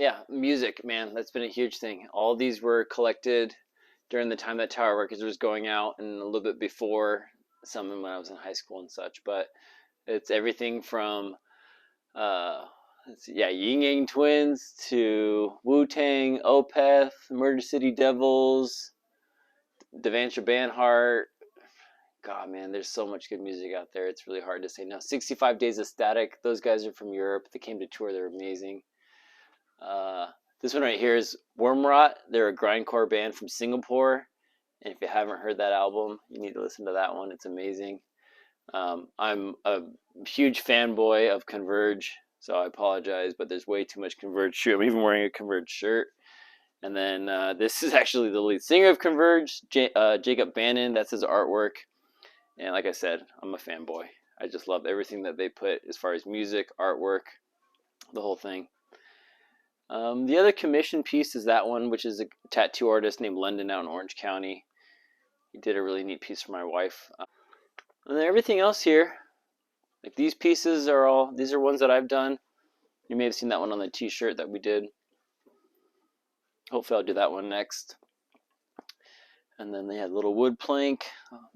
yeah, music, man, that's been a huge thing. All these were collected during the time that Tower Records was going out, and a little bit before, some of them when I was in high school and such. But it's everything from uh, let's see, yeah, Ying Yang Twins to Wu Tang, Opeth, Murder City Devils, Devantra Banhart. God, man, there's so much good music out there. It's really hard to say no. 65 Days of Static. Those guys are from Europe. They came to tour. They're amazing. Uh, this one right here is Wormrot. They're a grindcore band from Singapore. And if you haven't heard that album, you need to listen to that one. It's amazing. I'm a huge fanboy of Converge, so I apologize, but there's way too much Converge shirt. I'm even wearing a Converge shirt. And then this is actually the lead singer of Converge, Jacob Bannon. That's his artwork. And like I said, I'm a fanboy. I just love everything that they put as far as music, artwork, the whole thing. The other commission piece is that one, which is a tattoo artist named London out in Orange County. He did a really neat piece for my wife. And then everything else here, like these pieces these are ones that I've done. You may have seen that one on the t-shirt that we did. Hopefully I'll do that one next. And then they had a little wood plank.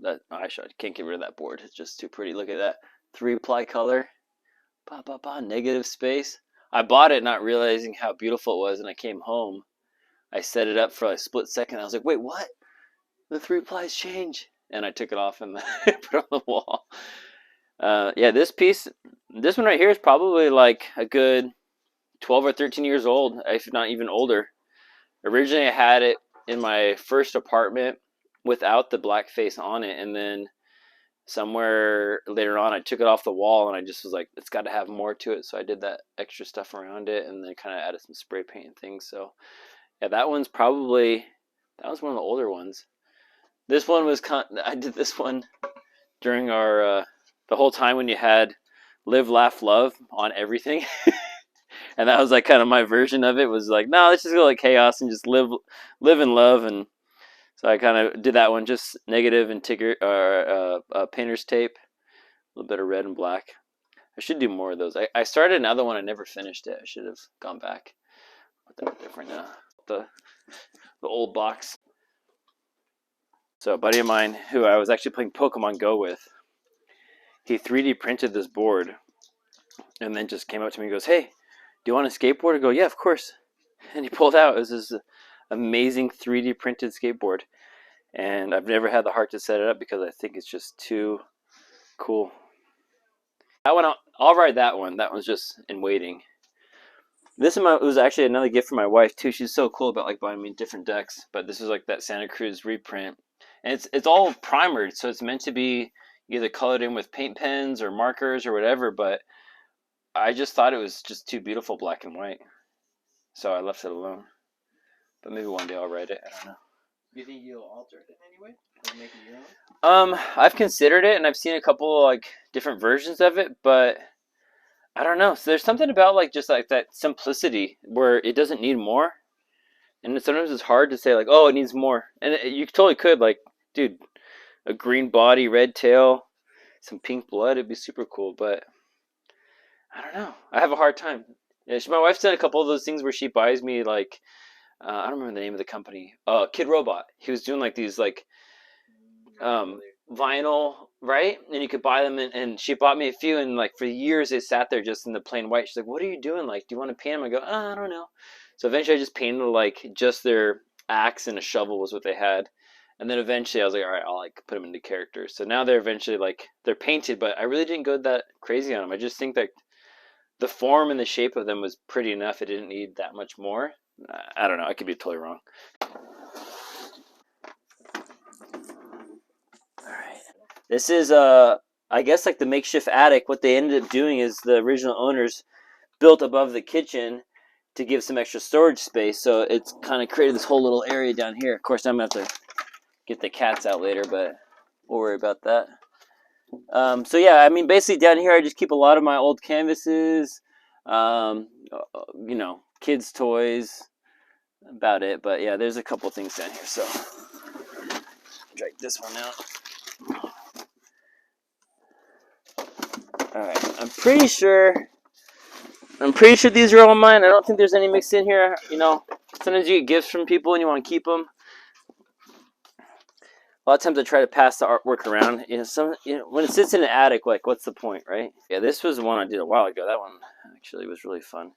I can't get rid of that board. It's just too pretty. Look at that. 3-ply color. Negative space. I bought it not realizing how beautiful it was, and I came home. I set it up for a split second. I was like, wait, what? The 3-plies change. And I took it off and put it on the wall. Yeah, this one right here is probably like a good 12 or 13 years old, if not even older. Originally, I had it in my first apartment without the black face on it, and then somewhere later on I took it off the wall, and I just was like, it's got to have more to it, so I did that extra stuff around it, and then kind of added some spray paint and things. So yeah, that was one of the older ones. This one was I did this one during our the whole time when you had Live Laugh Love on everything. And that was like kind of my version of it, was like, no, let's just go like chaos and just live and love. And so I kind of did that one, just negative and painter's tape, a little bit of red and black. I should do more of those. I started another one. I never finished it. I should have gone back. Put that different now. The old box. So a buddy of mine who I was actually playing Pokemon Go with, he 3D printed this board and then just came up to me and goes, hey, do you want a skateboard? I go, yeah, of course. And he pulled out, it was this amazing 3D printed skateboard. And I've never had the heart to set it up because I think it's just too cool. I'll ride that one. That one's just in waiting. This one was actually another gift for my wife too. She's so cool about like buying me different decks. But this is like that Santa Cruz reprint. And it's all primered, so it's meant to be either colored in with paint pens or markers or whatever, but I just thought it was just too beautiful black and white. So I left it alone. But maybe one day I'll write it. I don't know. You think you'll alter it in any way? Or make it your own? I've considered it, and I've seen a couple like different versions of it, but I don't know. So there's something about like just like that simplicity where it doesn't need more. And sometimes it's hard to say like, oh, it needs more. And you totally could, like, dude, a green body, red tail, some pink blood, it'd be super cool, but I don't know. I have a hard time. Yeah, my wife's done a couple of those things where she buys me like, I don't remember the name of the company. Kid Robot. He was doing like these like vinyl, right? And you could buy them, and she bought me a few, and like for years they sat there just in the plain white. She's like, what are you doing? Like, do you want to paint them? I go, I don't know. So eventually I just painted like just their axe and a shovel was what they had. And then eventually I was like, all right, I'll like put them into characters. So now they're eventually like, they're painted, but I really didn't go that crazy on them. I just think that the form and the shape of them was pretty enough. It didn't need that much more. I don't know. I could be totally wrong. All right. This is, I guess, like the makeshift attic. What they ended up doing is the original owners built above the kitchen to give some extra storage space. So it's kind of created this whole little area down here. Of course, I'm going to have to get the cats out later, but we'll worry about that. So yeah, I mean, basically down here I just keep a lot of my old canvases, you know, kids' toys, about it. But yeah, there's a couple things down here. So drag this one out. All right, I'm pretty sure I'm pretty sure these are all mine. I don't think there's any mixed in here. You know, sometimes you get gifts from people and you want to keep them. A lot of times I try to pass the artwork around. When it sits in an attic, like, what's the point, right? Yeah, this was one I did a while ago. That one actually was really fun.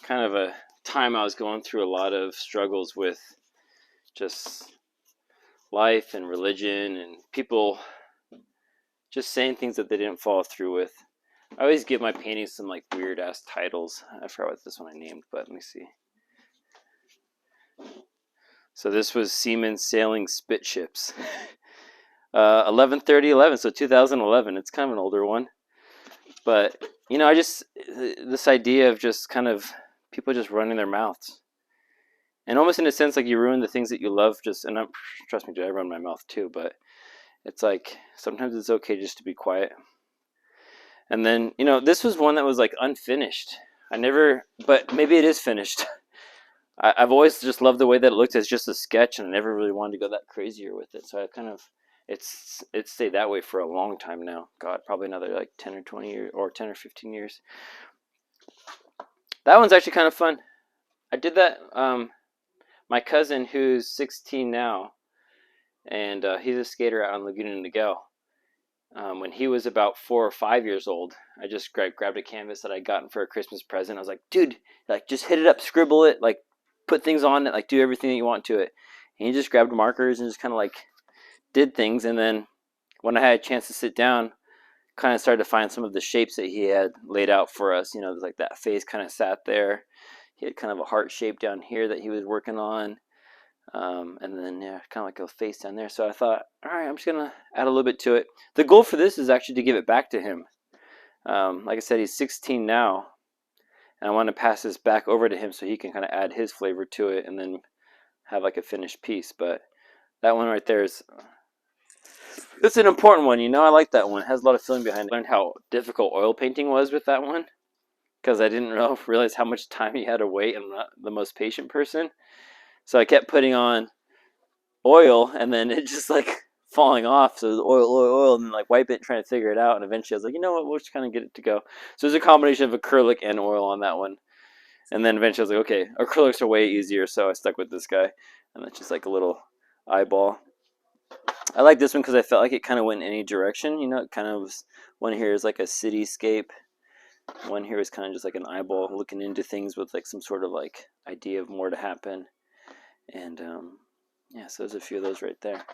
Kind of a time I was going through a lot of struggles with just life and religion and people just saying things that they didn't follow through with. I always give my paintings some like weird ass titles. I forgot what this one I named, but let me see. So this was Seamen Sailing Spit Ships. 11/30/11, so 2011. It's kind of an older one, but I just this idea of just kind of people just running their mouths, and almost in a sense like you ruin the things that you love. Trust me, dude, I run my mouth too, but it's like sometimes it's okay just to be quiet. And then this was one that was like unfinished. But maybe it is finished. I've always just loved the way that it looked as just a sketch, and I never really wanted to go that crazier with it. So I kind of it's stayed that way for a long time now. God, probably another like 10 or 20 years, or 10 or 15 years. That one's actually kind of fun. I did that. My cousin, who's 16 now, and he's a skater out on Laguna Niguel. When he was about 4 or 5 years old, I just grabbed a canvas that I'd gotten for a Christmas present. I was like, dude, like just hit it up, scribble it, like put things on it, like do everything that you want to it. And he just grabbed markers and just kind of like did things. And then when I had a chance to sit down, kind of started to find some of the shapes that he had laid out for us. Like that face kind of sat there. He had kind of a heart shape down here that he was working on. And then kind of like a face down there. So I thought, all right, I'm just gonna add a little bit to it. The goal for this is actually to give it back to him. Like I said, he's 16 now, and I want to pass this back over to him so he can kind of add his flavor to it, and then have like a finished piece. But that one right there it's an important one. I like that one. It has a lot of feeling behind it. I learned how difficult oil painting was with that one because I didn't realize how much time you had to wait. I'm not the most patient person. So I kept putting on oil, and then it just like falling off. So oil, and then like wipe it, trying to figure it out. And eventually I was like, you know what, we'll just kind of get it to go. So there's a combination of acrylic and oil on that one. And then eventually I was like, okay, acrylics are way easier. So I stuck with this guy. And that's just like a little eyeball. I like this one because I felt like it kind of went in any direction. It kind of was, one here is like a cityscape. One here is kind of just like an eyeball looking into things with like some sort of like idea of more to happen. And yeah, so there's a few of those right there.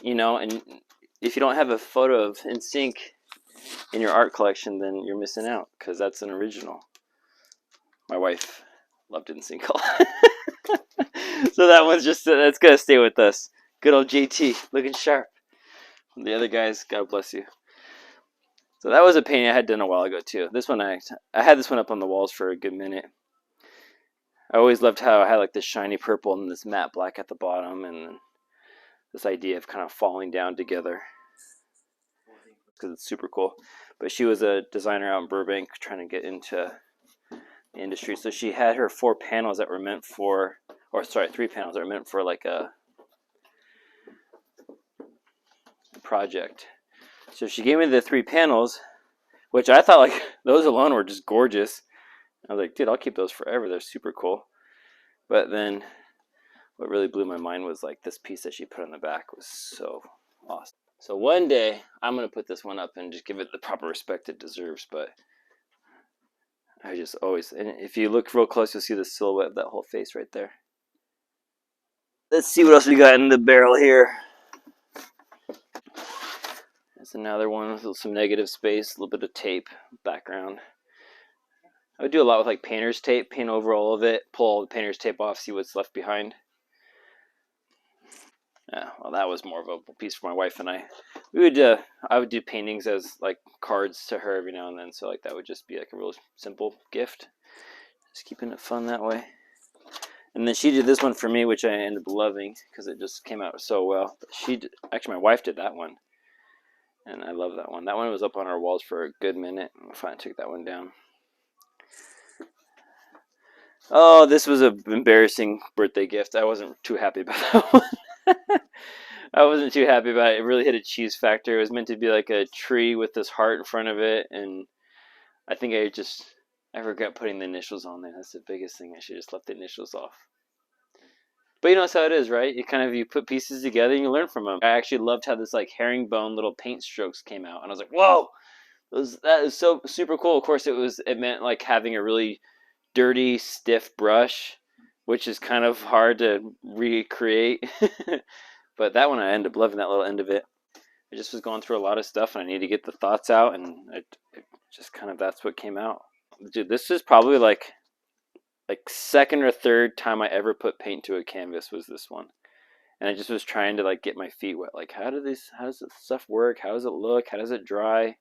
And if you don't have a photo of NSYNC in your art collection, then you're missing out because that's an original. My wife loved NSYNC a lot. So that one's that's going to stay with us. Good old JT, looking sharp. The other guys, God bless you. So that was a painting I had done a while ago too. This one, I had this one up on the walls for a good minute. I always loved how I had like this shiny purple and this matte black at the bottom, and this idea of kind of falling down together because it's super cool. But she was a designer out in Burbank trying to get into the industry. So she had her 4 panels that were meant for, or sorry, 3 panels that were meant for like a project. So she gave me the 3 panels, which I thought like those alone were just gorgeous. I was like, dude, I'll keep those forever. They're super cool. But then what really blew my mind was like this piece that she put on the back was so awesome. So one day I'm going to put this one up and just give it the proper respect it deserves. But I just always, and if you look real close, you'll see the silhouette of that whole face right there. Let's see what else we got in the barrel here. There's another one with some negative space, a little bit of tape, background. I would do a lot with like painter's tape, paint over all of it, pull all the painter's tape off, see what's left behind. Yeah, well, that was more of a piece for my wife and I. I would do paintings as like cards to her every now and then, so like that would just be like a real simple gift. Just keeping it fun that way. And then she did this one for me, which I ended up loving because it just came out so well. Actually, my wife did that one, and I love that one. That one was up on our walls for a good minute. I finally took that one down. Oh, this was an embarrassing birthday gift. I wasn't too happy about that one. I wasn't too happy about it. It really hit a cheese factor. It was meant to be like a tree with this heart in front of it, and I think I regret putting the initials on there. That's the biggest thing. I should just left the initials off. But you know that's how it is, right? You put pieces together and you learn from them. I actually loved how this like herringbone little paint strokes came out, and I was like, whoa, that is so super cool. Of course, it meant like having a really dirty, stiff brush, which is kind of hard to recreate. But that one, I ended up loving that little end of it. I just was going through a lot of stuff, and I needed to get the thoughts out, and it just kind of that's what came out. Dude, this is probably like second or third time I ever put paint to a canvas was this one. And I just was trying to like get my feet wet. Like, how does this stuff work? How does it look? How does it dry?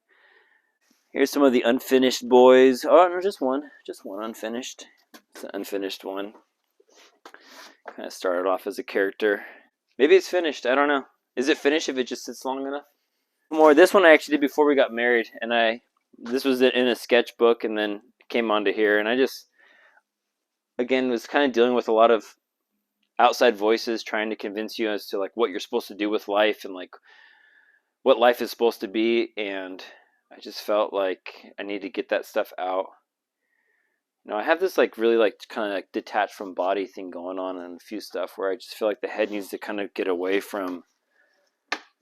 Here's some of the unfinished boys. Oh no, just one unfinished. It's an unfinished one. Kind of started off as a character. Maybe it's finished. I don't know. Is it finished if it just sits long enough? More. This one I actually did before we got married, and this was in a sketchbook, and then came onto here, and I just again was kind of dealing with a lot of outside voices trying to convince you as to like what you're supposed to do with life and like what life is supposed to be, and I just felt like I need to get that stuff out. You know, I have this like really like kind of like detached from body thing going on and a few stuff where I just feel like the head needs to kind of get away from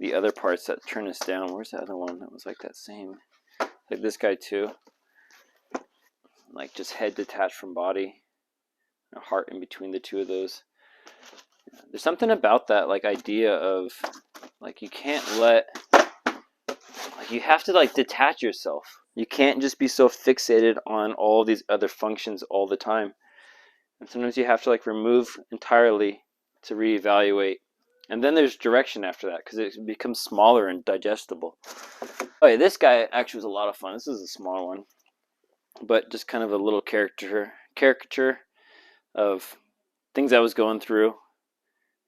the other parts that turn us down. Where's the other one that was like that same? Like this guy too. Like just head detached from body. A heart in between the two of those. There's something about that like idea of like you can't let like you have to like detach yourself. You can't just be so fixated on all these other functions all the time. And sometimes you have to like remove entirely to reevaluate. And then there's direction after that because it becomes smaller and digestible. Okay, this guy actually was a lot of fun. This is a small one, but just kind of a little caricature of things I was going through,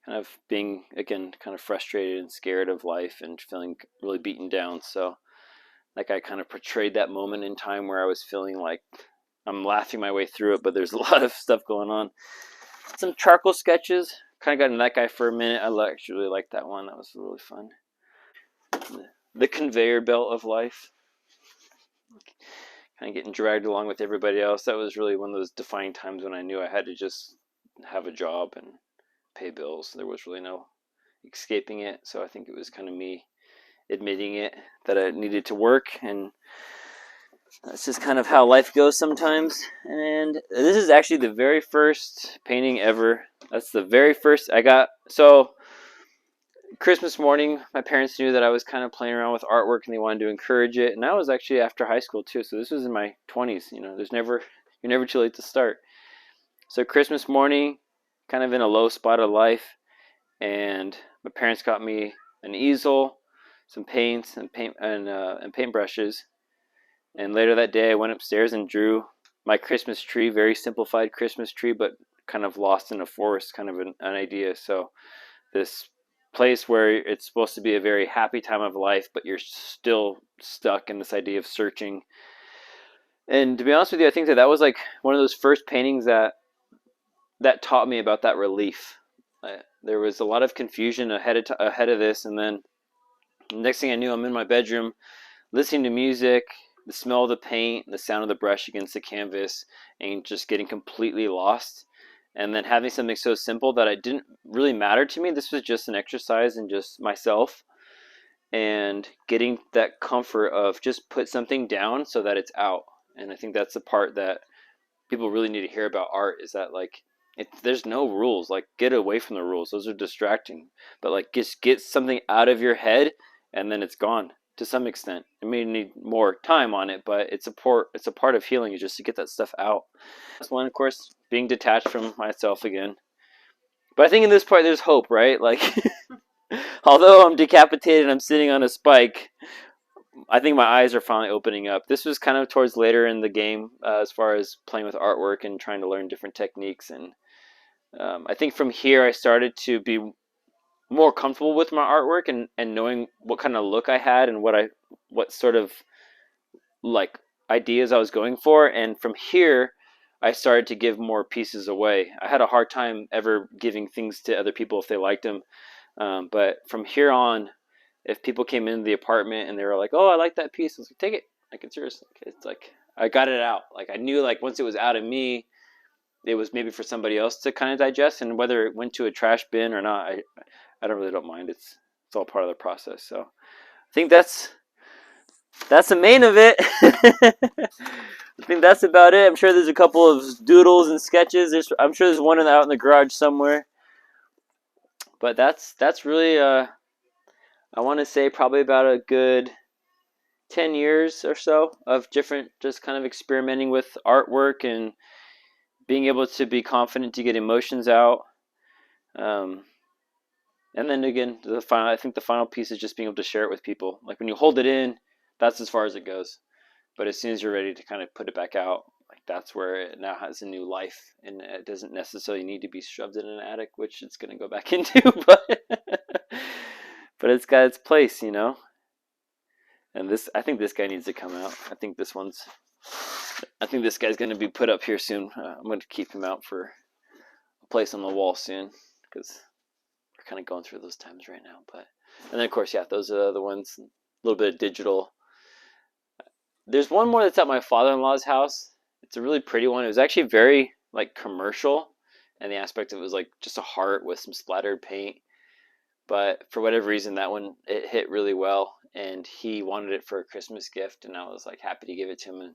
kind of being again kind of frustrated and scared of life and feeling really beaten down. So like I kind of portrayed that moment in time where I was feeling like I'm laughing my way through it, but there's a lot of stuff going on. Some charcoal sketches. Kind of got into that guy for a minute. I actually really liked that one. That was really fun. The conveyor belt of life. Kind of getting dragged along with everybody else. That was really one of those defining times when I knew I had to just have a job and pay bills. There was really no escaping it. So I think it was kind of me admitting it that I needed to work, and that's just kind of how life goes sometimes. And this is actually the very first painting ever. That's the very first I got. So Christmas morning, my parents knew that I was kind of playing around with artwork and they wanted to encourage it. And I was actually after high school too. So this was in my 20s. You know, you're never too late to start. So Christmas morning, kind of in a low spot of life, and my parents got me an easel, some paints and paintbrushes. And later that day, I went upstairs and drew my Christmas tree, very simplified Christmas tree, but kind of lost in a forest, kind of an idea. So this place where it's supposed to be a very happy time of life, but you're still stuck in this idea of searching. And to be honest with you, I think that was like one of those first paintings that taught me about that relief. There was a lot of confusion ahead of this, and then next thing I knew, I'm in my bedroom listening to music, the smell of the paint, the sound of the brush against the canvas, and just getting completely lost. And then having something so simple that it didn't really matter to me. This was just an exercise in just myself, and getting that comfort of just put something down so that it's out. And I think that's the part that people really need to hear about art, is that like there's no rules. Like, get away from the rules. Those are distracting. But like just get something out of your head, and then it's gone to some extent. It may need more time on it, but it's a part of healing, is just to get that stuff out. That's one, of course, being detached from myself again. But I think in this part there's hope, right? Like although I'm decapitated, I'm sitting on a spike, I think my eyes are finally opening up. This was kind of towards later in the game, as far as playing with artwork and trying to learn different techniques. And I think from here I started to be more comfortable with my artwork, and knowing what kind of look I had and what sort of like ideas I was going for. And from here I started to give more pieces away. I had a hard time ever giving things to other people if they liked them. But from here on, if people came into the apartment and they were like, "Oh, I like that piece," I was like, "Take it, like it's yours." Like, it's like I got it out. Like I knew, like once it was out of me, it was maybe for somebody else to kind of digest, and whether it went to a trash bin or not, I don't mind. It's all part of the process. So I think that's the main of it. I think that's about it. I'm sure there's a couple of doodles and sketches. I'm sure there's one out in the garage somewhere. But that's really I want to say probably about a good 10 years or so of different, just kind of experimenting with artwork and being able to be confident to get emotions out. Um, and then again, I think the final piece is just being able to share it with people. Like when you hold it in, that's as far as it goes. But as soon as you're ready to kind of put it back out, like that's where it now has a new life, and it doesn't necessarily need to be shoved in an attic, which it's going to go back into, but it's got its place, you know. And I think this guy needs to come out. I think this guy's going to be put up here soon. I'm going to keep him out for a place on the wall soon because we're kind of going through those times right now. And then of course, yeah, those are the ones. A little bit of digital. There's one more that's at my father-in-law's house. It's a really pretty one. It was actually very like commercial, and the aspect of it was like just a heart with some splattered paint. But for whatever reason, that one it hit really well, and he wanted it for a Christmas gift, and I was like happy to give it to him. And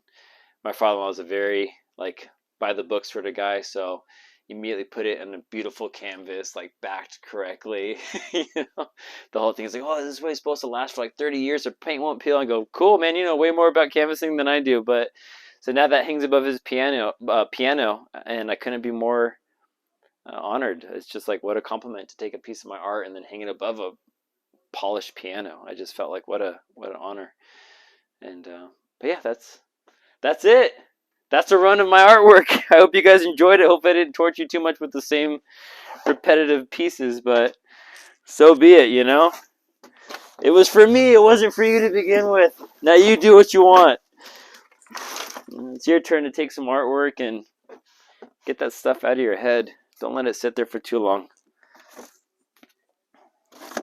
my father-in-law is a very like by the book sort of guy, so immediately put it on a beautiful canvas, like backed correctly. You know, the whole thing is like, oh, this is way supposed to last for like 30 years. The paint won't peel. I go, cool, man. You know way more about canvassing than I do. But so now that hangs above his piano, and I couldn't be more honored. It's just like what a compliment to take a piece of my art and then hang it above a polished piano. I just felt like what an honor. And but yeah, that's it. That's a run of my artwork. I hope you guys enjoyed it. Hope I didn't torture you too much with the same repetitive pieces, but so be it, you know? It was for me. It wasn't for you to begin with. Now you do what you want. It's your turn to take some artwork and get that stuff out of your head. Don't let it sit there for too long.